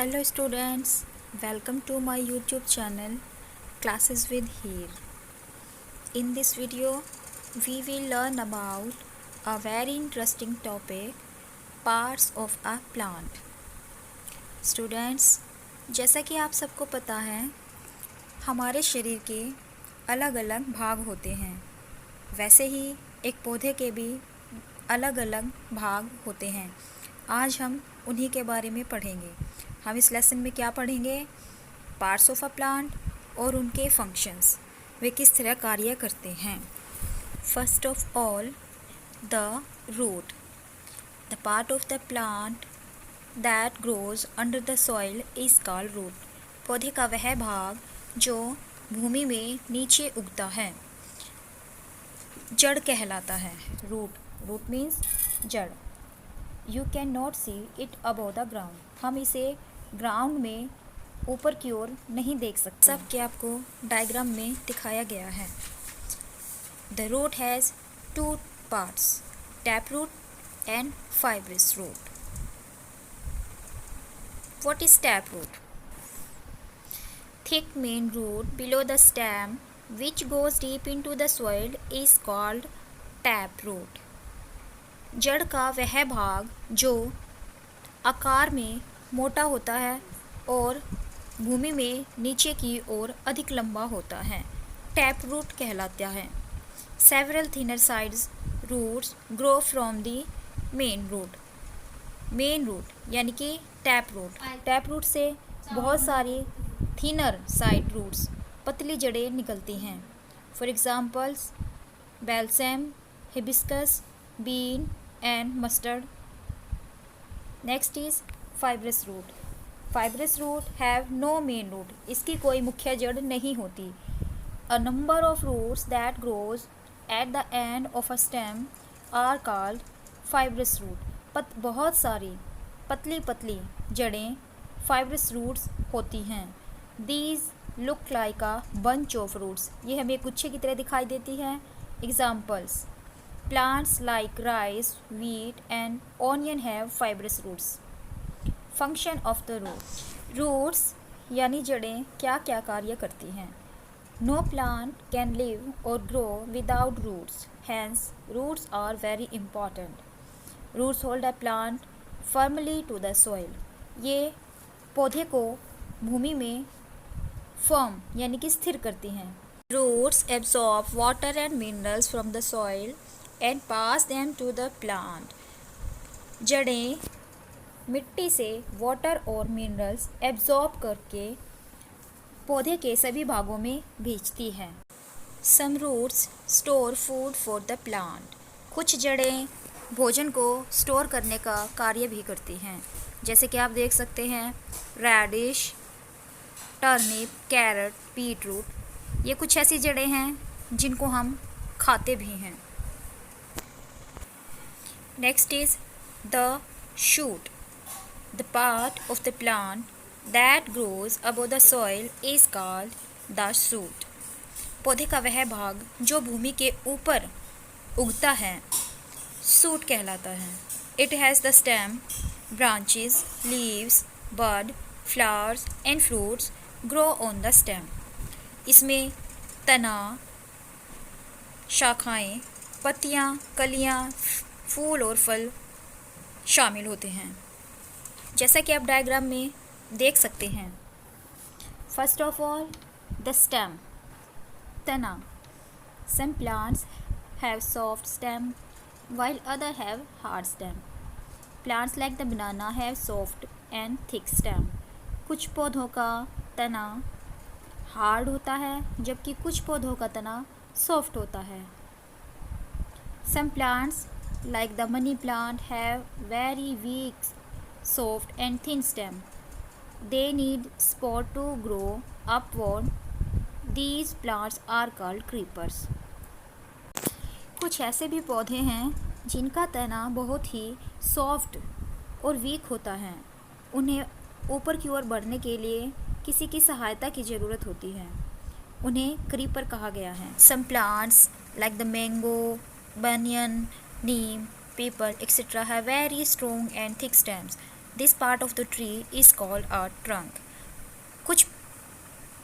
Hello students, welcome to my YouTube channel Classes with Heer. In this video, we will learn about a very interesting topic, parts of a plant. Students, जैसा कि आप सबको पता है, हमारे शरीर के अलग अलग भाग होते हैं। वैसे ही एक पौधे के भी अलग अलग भाग होते हैं। आज हम उन्हीं के बारे में पढ़ेंगे। हम इस लेसन में क्या पढ़ेंगे? पार्ट्स ऑफ अ प्लांट और उनके फंक्शंस, वे किस तरह कार्य करते हैं। First of all, the root. The part of the plant that grows under the soil is called root. पौधे का वह भाग जो भूमि में नीचे उगता है जड़ कहलाता है। रूट मीन्स जड़। You can not see it above the ground. हम इसे ग्राउंड में ऊपर की ओर नहीं देख सकते। सब के आपको डायग्राम में दिखाया गया है। The root has two parts, tap root and fibrous root. What is taproot? Thick main root below the stem which goes deep into the soil is called taproot. जड़ का वह भाग जो आकार में मोटा होता है और भूमि में नीचे की ओर अधिक लंबा होता है, टैप रूट कहलाता है। Several thinner sides roots grow from the main root यानी कि टैप रूट से बहुत सारी थिनर साइड रूट्स, पतली जड़ें निकलती हैं। For examples balsam, hibiscus, bean and mustard. Next is fibrous root. Fibrous root have no main root. इसकी कोई मुख्य जड़ नहीं होती। A number of roots that grows at the end of a stem are called fibrous root. बहुत सारी पतली जड़ें फाइब्रस रूट्स होती हैं। These look like a bunch of roots. ये हमें गुच्छे की तरह दिखाई देती हैं। Examples plants like rice, wheat and onion have fibrous roots. Function of the roots यानी जड़ें क्या क्या कार्य करती हैं। No plant can live or grow without roots. Hence, roots are very important. Roots hold a plant firmly to the soil. ये पौधे को भूमि में फर्म यानी कि स्थिर करती हैं। Roots absorb water and minerals from the soil and pass them to the plant. जड़ें मिट्टी से वाटर और मिनरल्स एब्जॉर्ब करके पौधे के सभी भागों में भेजती हैं। Some roots store food for the plant. कुछ जड़ें भोजन को स्टोर करने का कार्य भी करती हैं। जैसे कि आप देख सकते हैं radish, turnip, carrot, beet root. ये कुछ ऐसी जड़ें हैं जिनको हम खाते भी हैं। Next is the shoot. The part of the plant that grows above the soil is called the shoot. पौधे का वह भाग जो भूमि के ऊपर उगता है शूट कहलाता है। It has the stem, branches, leaves, bud, flowers and fruits grow on the stem. इसमें तना, शाखाएं, पत्तियां, कलियां, फूल और फल शामिल होते हैं। जैसा कि आप डायग्राम में देख सकते हैं। First of all the stem, तना। Some plants have soft stem while other have hard stem. Plants like the banana have soft and thick stem. कुछ पौधों का तना हार्ड होता है जबकि कुछ पौधों का तना सॉफ्ट होता है। Some plants like the money plant have very weak, soft and thin stem. They need support to grow upward. These plants are called creepers. कुछ ऐसे भी पौधे हैं जिनका तना बहुत ही सॉफ्ट और वीक होता है। उन्हें ऊपर की ओर बढ़ने के लिए किसी की सहायता की ज़रूरत होती है। उन्हें क्रीपर कहा गया है। Some plants like the mango, banyan, neem, peepal etcetera have very strong and thick stems. This part of the tree is called a trunk. कुछ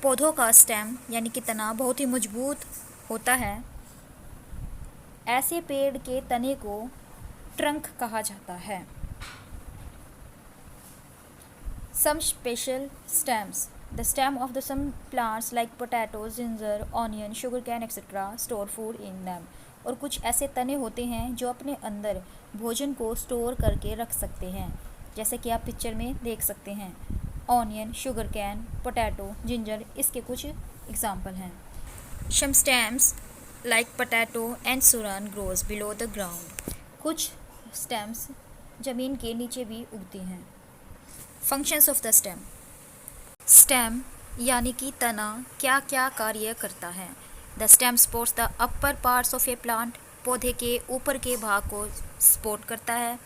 पौधों का स्टेम यानी कि तना बहुत ही मजबूत होता है। ऐसे पेड़ के तने को ट्रंक कहा जाता है। Some special stems. The stem of the some plants like potatoes, ginger, onion, sugarcane etc. store food in them. और कुछ ऐसे तने होते हैं जो अपने अंदर भोजन को स्टोर करके रख सकते हैं, जैसे कि आप पिक्चर में देख सकते हैं। ऑनियन, शुगरकैन, पोटैटो, जिंजर इसके कुछ एग्जाम्पल हैं। Some stems like potato and suran grows below the ground. कुछ स्टेम्स ज़मीन के नीचे भी उगती हैं। Functions of the stem. Stem यानी कि तना क्या क्या कार्य करता है। The stem supports the upper parts of a plant. पौधे के ऊपर के भाग को सपोर्ट करता है।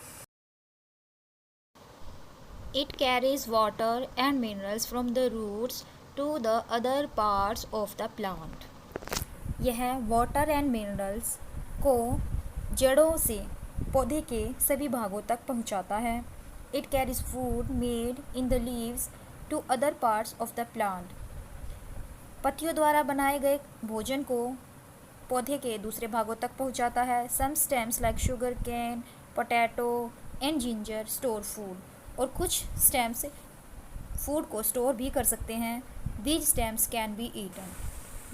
It carries water and minerals from the roots to the other parts of the plant. यह वाटर एंड मिनरल्स को जड़ों से पौधे के सभी भागों तक पहुंचाता है। It carries food made in the leaves to other parts of the plant. पत्तियों द्वारा बनाए गए भोजन को पौधे के दूसरे भागों तक पहुंचाता है। Some stems like sugar cane, potato and ginger store food. और कुछ stems फूड को स्टोर भी कर सकते हैं। These stems can be eaten.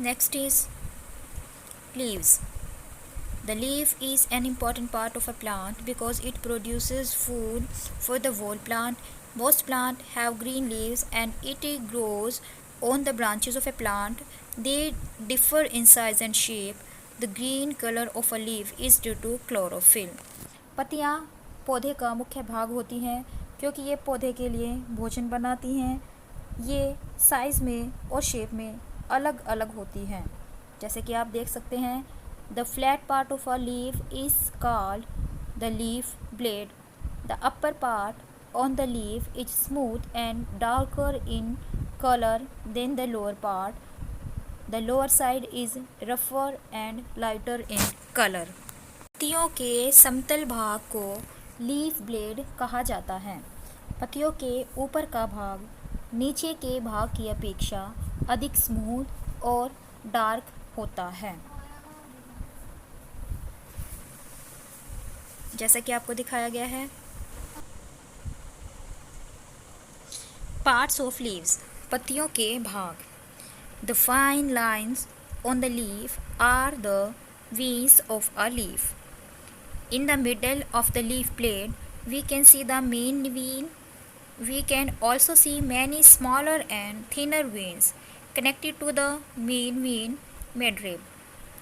Next is leaves. The leaf is an important part of a plant because it produces food for the whole plant. Most plants have green leaves and it grows on the branches of a plant. They differ in size and shape. The green color of a leaf is due to chlorophyll. पत्तियाँ पौधे का मुख्य भाग होती हैं क्योंकि ये पौधे के लिए भोजन बनाती हैं। ये साइज़ में और शेप में अलग अलग होती हैं, जैसे कि आप देख सकते हैं। The flat part of a leaf is called the leaf blade. The upper part on the leaf is smooth and darker in color than the lower part. The lower side is rougher and lighter in color. पत्तियों के समतल भाग को leaf blade कहा जाता है। पत्तियों के ऊपर का भाग नीचे के भाग की अपेक्षा अधिक स्मूथ और डार्क होता है, जैसा कि आपको दिखाया गया है। पार्ट्स ऑफ लीव्स, पत्तियों के भाग। The fine lines on the leaf are the veins of a leaf. In the middle of the leaf blade we can see the main vein. We can also see many smaller and thinner veins connected to the main vein midrib.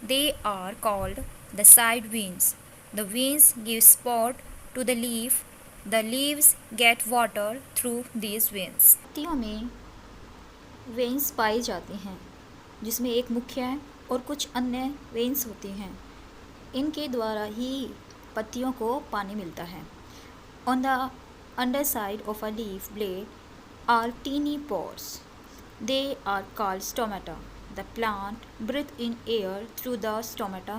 They are called the side veins. The veins give support to the leaf. The leaves get water through these veins. पत्तियों में veins पाई जाती हैं, जिसमें एक मुख्य है और कुछ अन्य वेन्स होती हैं। इनके द्वारा ही पत्तियों को पानी मिलता है। On the underside of a leaf blade are teeny pores. They are called stomata. The plant breathes in air through the stomata.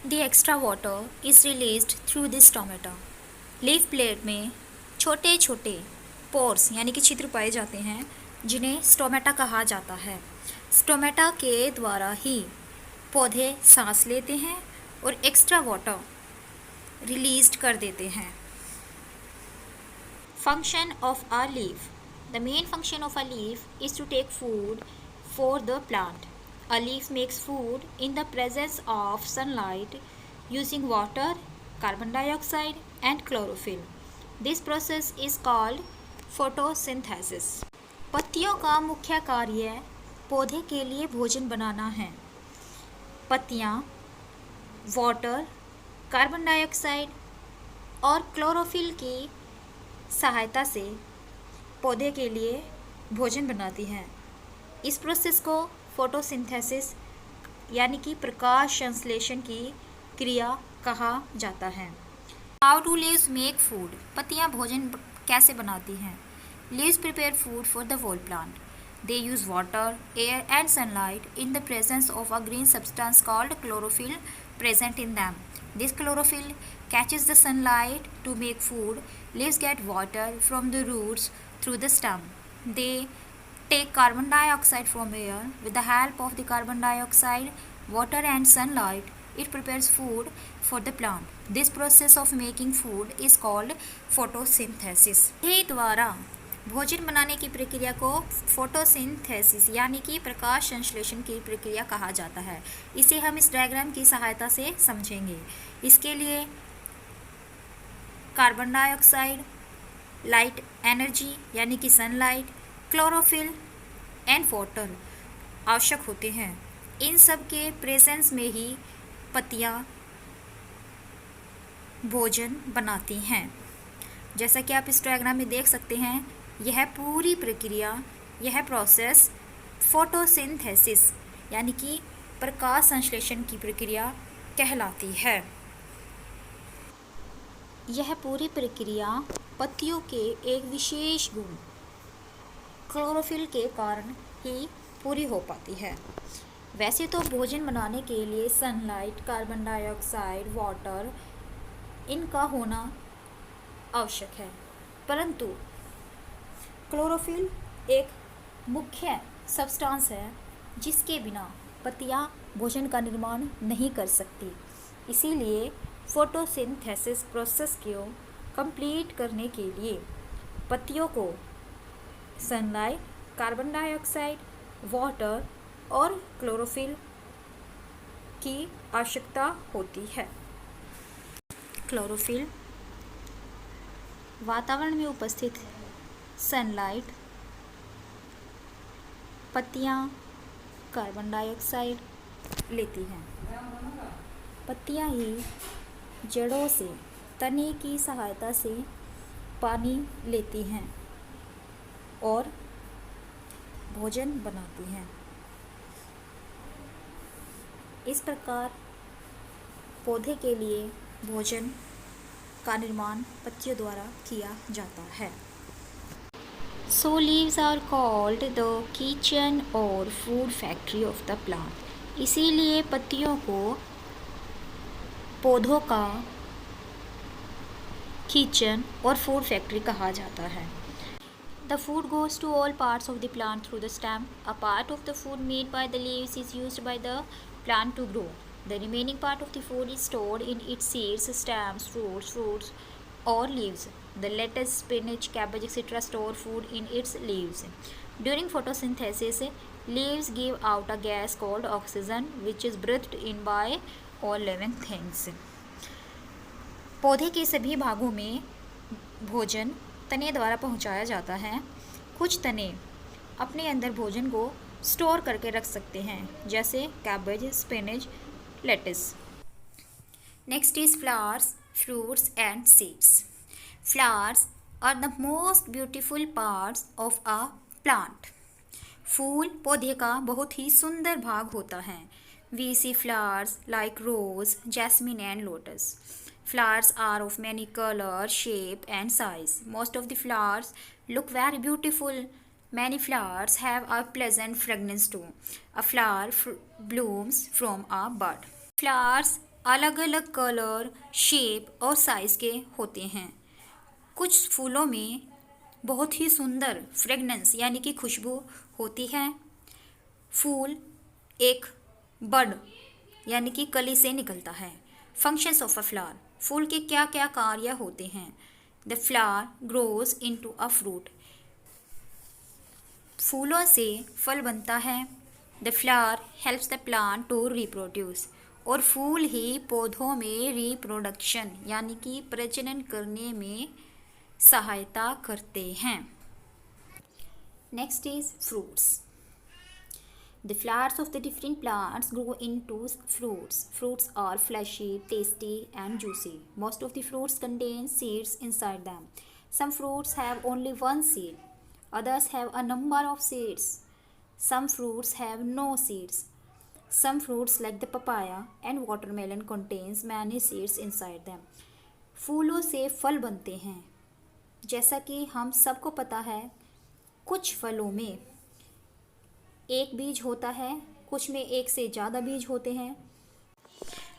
The extra water is released through the stomata. Leaf blade में छोटे छोटे pores यानी कि छिद्र पाए जाते हैं, जिन्हें स्टोमेटा कहा जाता है। स्टोमेटा के द्वारा ही पौधे सांस लेते हैं और एक्स्ट्रा वाटर रिलीज्ड कर देते हैं। Function of a leaf. The main function of a leaf is to take food for the plant. A leaf makes food in the presence of sunlight using water, carbon dioxide and chlorophyll. This process is called photosynthesis. पत्तियों का मुख्य कार्य पौधे के लिए भोजन बनाना है। पत्तियाँ वाटर, कार्बन डाइऑक्साइड और क्लोरोफिल की सहायता से पौधे के लिए भोजन बनाती हैं। इस प्रोसेस को फोटोसिंथेसिस यानी कि प्रकाश संश्लेषण की क्रिया कहा जाता है। How do leaves make food? पत्तियाँ भोजन कैसे बनाती हैं? Leaves prepare food for the whole plant. They use water, air and sunlight in the presence of a green substance called chlorophyll present in them. This chlorophyll catches the sunlight to make food. Leaves get water from the roots through the stem. They take carbon dioxide from air. With the help of the carbon dioxide, water and sunlight, it prepares food for the plant. This process of making food is called photosynthesis. ये द्वारा भोजन बनाने की प्रक्रिया को photosynthesis यानी कि प्रकाश संश्लेषण की प्रक्रिया कहा जाता है। इसे हम इस डायग्राम की सहायता से समझेंगे। इसके लिए कार्बन डाइऑक्साइड, लाइट एनर्जी यानी कि सनलाइट, क्लोरोफिल एंड वाटर आवश्यक होते हैं। इन सब के प्रेजेंस में ही पत्तियां भोजन बनाती हैं। जैसा कि आप इस डायग्राम में देख सकते हैं, यह पूरी प्रक्रिया, यह प्रोसेस फोटोसिंथेसिस यानी कि प्रकाश संश्लेषण की प्रक्रिया कहलाती है। यह पूरी प्रक्रिया पत्तियों के एक विशेष गुण क्लोरोफिल के कारण ही पूरी हो पाती है। वैसे तो भोजन बनाने के लिए सनलाइट, कार्बन डाइऑक्साइड, वाटर इनका होना आवश्यक है, परंतु क्लोरोफिल एक मुख्य सब्सटेंस है जिसके बिना पत्तियां भोजन का निर्माण नहीं कर सकती। इसीलिए फोटोसिंथेसिस प्रोसेस को कंप्लीट करने के लिए पत्तियों को सनलाइट, कार्बन डाइऑक्साइड, वाटर और क्लोरोफिल की आवश्यकता होती है। क्लोरोफिल वातावरण में उपस्थित सनलाइट, पत्तियां कार्बन डाइऑक्साइड लेती हैं। पत्तियां ही जड़ों से तने की सहायता से पानी लेती हैं और भोजन बनाती हैं। इस प्रकार पौधे के लिए भोजन का निर्माण पत्तियों द्वारा किया जाता है। So leaves are called the kitchen or food factory of the plant. इसीलिए पत्तियों को पौधों का किचन और फूड फैक्ट्री कहा जाता है। The food goes to all parts of the plant through the stem. A part of the food made by the leaves is used by the plant to grow. The remaining part of the food is stored in its seeds, stems, fruits, or leaves. The lettuce, spinach, cabbage, etc. store food in its leaves. During photosynthesis, leaves give out a gas called oxygen, which is breathed in by all living things. पौधे के सभी भागों में भोजन तने द्वारा पहुंचाया जाता है। कुछ तने अपने अंदर भोजन को स्टोर करके रख सकते हैं, जैसे cabbage, spinach, lettuce. Next is flowers, fruits and seeds. Flowers are the most beautiful parts of a plant. फूल पौधे का बहुत ही सुंदर भाग होता है। We see flowers like rose, jasmine and lotus. Flowers are of many colors, shape and size. Most of the flowers look very beautiful. Many flowers have a pleasant fragrance too. A flower blooms from a bud. Flowers अलग अलग colour, shape और size के होते हैं। कुछ फूलों में बहुत ही सुंदर फ्रेगनेंस यानी कि खुशबू होती है। फूल एक बड यानी कि कली से निकलता है। फंक्शंस ऑफ अ फ्लावर, फूल के क्या क्या कार्य होते हैं। The flower grows into a fruit, फूलों से फल बनता है। The flower helps the plant to reproduce, और फूल ही पौधों में रिप्रोडक्शन यानी कि प्रजनन करने में सहायता करते हैं। Next is fruits. The flowers of the different plants grow into fruits. Fruits are fleshy, tasty and juicy. Most of the fruits contain seeds inside them. Some fruits have only one seed. Others have a number of seeds. Some fruits have no seeds. Some fruits like the papaya and watermelon contains many seeds inside them. फूलों से फल बनते हैं। जैसा कि हम सबको पता है, कुछ फलों में एक बीज होता है, कुछ में एक से ज़्यादा बीज होते हैं।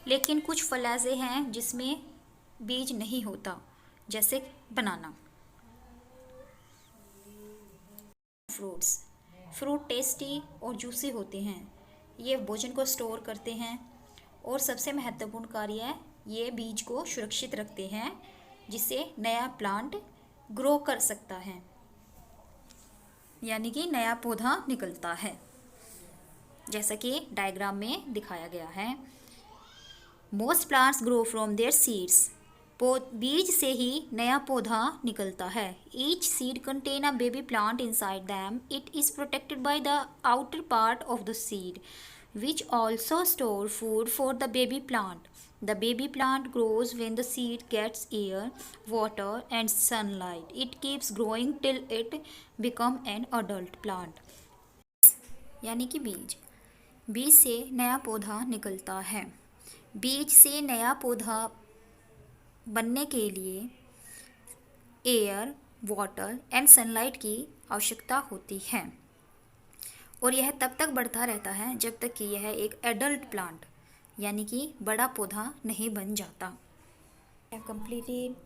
लेकिन कुछ फल ऐसे हैं जिसमें बीज नहीं होता, जैसे बनाना। फ्रूट्स। फ्रूट टेस्टी और जूसी होते हैं। ये भोजन को स्टोर करते हैं और सबसे महत्वपूर्ण कार्य है, ये बीज को सुरक्षित रखते हैं जिससे नया प्लांट ग्रो कर सकता है, यानी कि नया पौधा निकलता है, जैसा कि डायग्राम में दिखाया गया है। Most plants grow from their seeds. बीज से ही नया पौधा निकलता है। Each seed contain a baby plant inside them. It is protected by the outer part of the seed which also store food for the baby plant. The baby plant grows when the seed gets air, water and sunlight. It keeps growing till it become an adult plant. यानी कि बीज से नया पौधा निकलता है। बीज से नया पौधा बनने के लिए एयर, वाटर एंड सनलाइट की आवश्यकता होती है और यह तब तक बढ़ता रहता है जब तक कि यह एक एडल्ट प्लांट यानी कि बड़ा पौधा नहीं बन जाता। कंप्लीटेड।